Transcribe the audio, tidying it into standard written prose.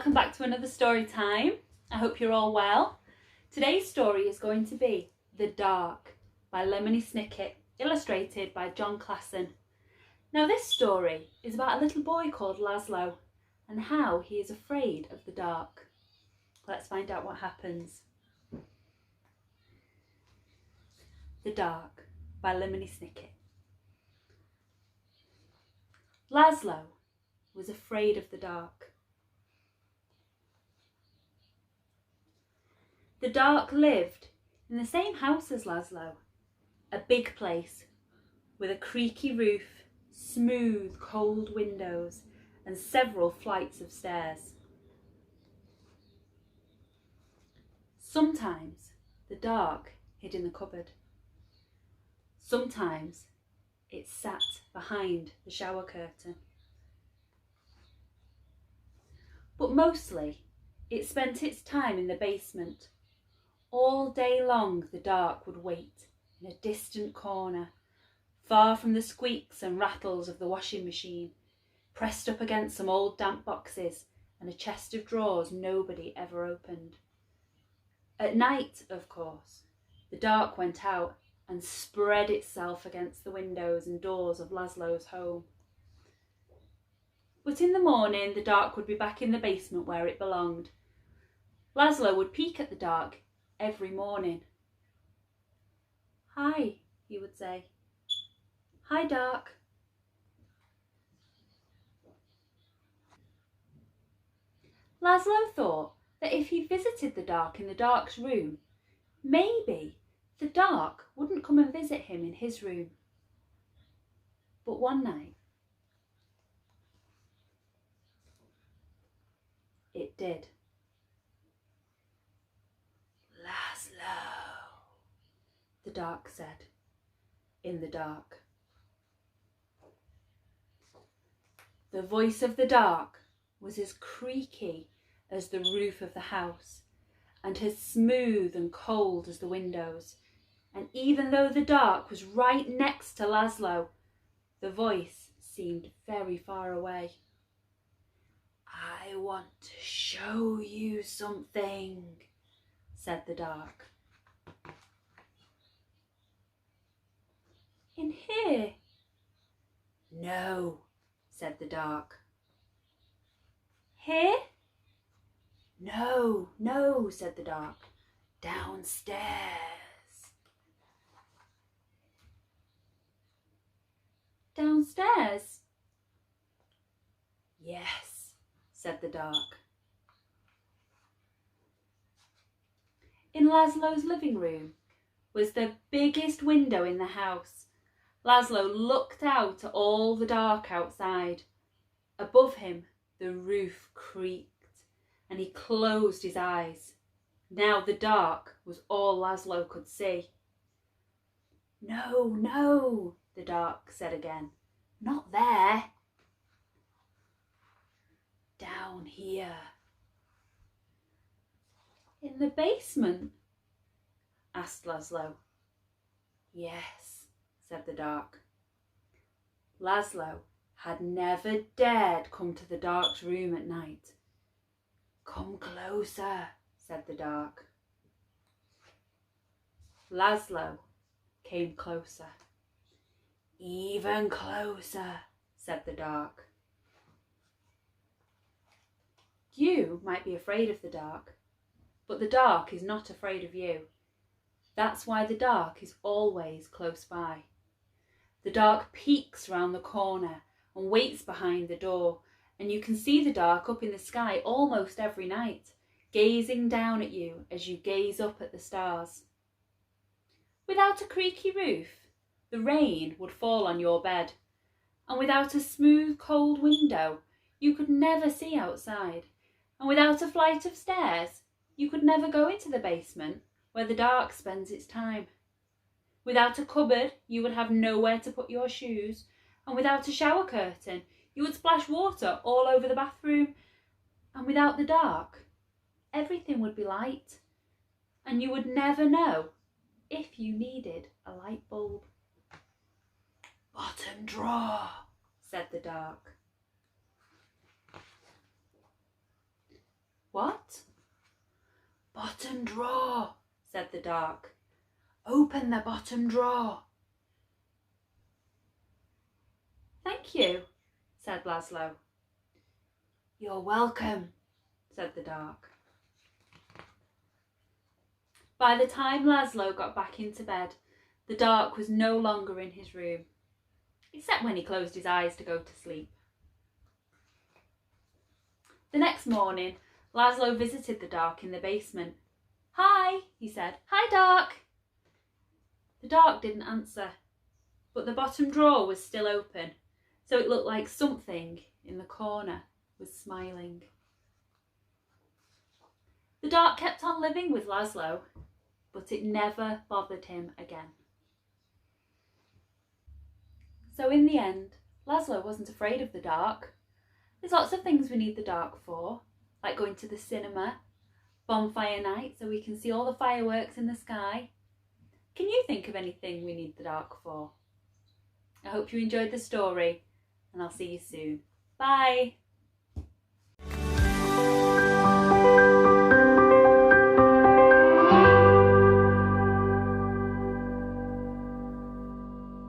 welcome back to another story time. I hope you're all well. Today's story is going to be The Dark by Lemony Snicket, illustrated by John Classen. Now this story is about a little boy called Laszlo and how he is afraid of the dark. Let's find out what happens. The Dark by Lemony Snicket. Laszlo was afraid of the dark. The dark lived in the same house as Laszlo, a big place with a creaky roof, smooth, cold windows, and several flights of stairs. Sometimes the dark hid in the cupboard. Sometimes it sat behind the shower curtain. But mostly it spent its time in the basement. All day long the dark would wait in a distant corner, far from the squeaks and rattles of the washing machine, pressed up against some old damp boxes and a chest of drawers nobody ever opened. At night, of course, the dark went out and spread itself against the windows and doors of Laszlo's home. But in the morning the dark would be back in the basement where it belonged. Laszlo would peek at the dark every morning. "Hi," he would say. "Hi, dark." Laszlo thought that if he visited the dark in the dark's room, maybe the dark wouldn't come and visit him in his room. But one night, it did. "Laszlo," the dark said, in the dark. The voice of the dark was as creaky as the roof of the house, and as smooth and cold as the windows. And even though the dark was right next to Laszlo, the voice seemed very far away. "I want to show you something," said the dark. "In here?" "No," said the dark. "Here?" "No, no," said the dark. "Downstairs." "Downstairs?" "Yes," said the dark. In Laszlo's living room was the biggest window in the house. Laszlo looked out at all the dark outside. Above him, the roof creaked, and he closed his eyes. Now the dark was all Laszlo could see. "No, no," the dark said again. "Not there. Down here." "In the basement?" asked Laszlo. "Yes," said the dark. Laszlo had never dared come to the dark's room at night. "Come closer," said the dark. Laszlo came closer. "Even closer," said the dark. You might be afraid of the dark, but the dark is not afraid of you. That's why the dark is always close by. The dark peeks round the corner and waits behind the door, and you can see the dark up in the sky almost every night, gazing down at you as you gaze up at the stars. Without a creaky roof, the rain would fall on your bed, and without a smooth, cold window, you could never see outside, and without a flight of stairs, you could never go into the basement where the dark spends its time. Without a cupboard, you would have nowhere to put your shoes, and without a shower curtain, you would splash water all over the bathroom. And without the dark, everything would be light, and you would never know if you needed a light bulb. "Bottom drawer," said the dark. What? Bottom drawer, said the dark. Open the bottom drawer. Thank you, said Laszlo. You're welcome, said the dark. By the time Laszlo got back into bed, the dark was no longer in his room, except when he closed his eyes to go to sleep. The next morning, Laszlo visited the dark in the basement. Hi, he said. Hi, dark. The dark didn't answer, but the bottom drawer was still open, so it looked like something in the corner was smiling. The dark kept on living with Laszlo, but it never bothered him again. So in the end, Laszlo wasn't afraid of the dark. There's lots of things we need the dark for, like going to the cinema, bonfire night so we can see all the fireworks in the sky. Can you think of anything we need the dark for? I hope you enjoyed the story, and I'll see you soon. Bye!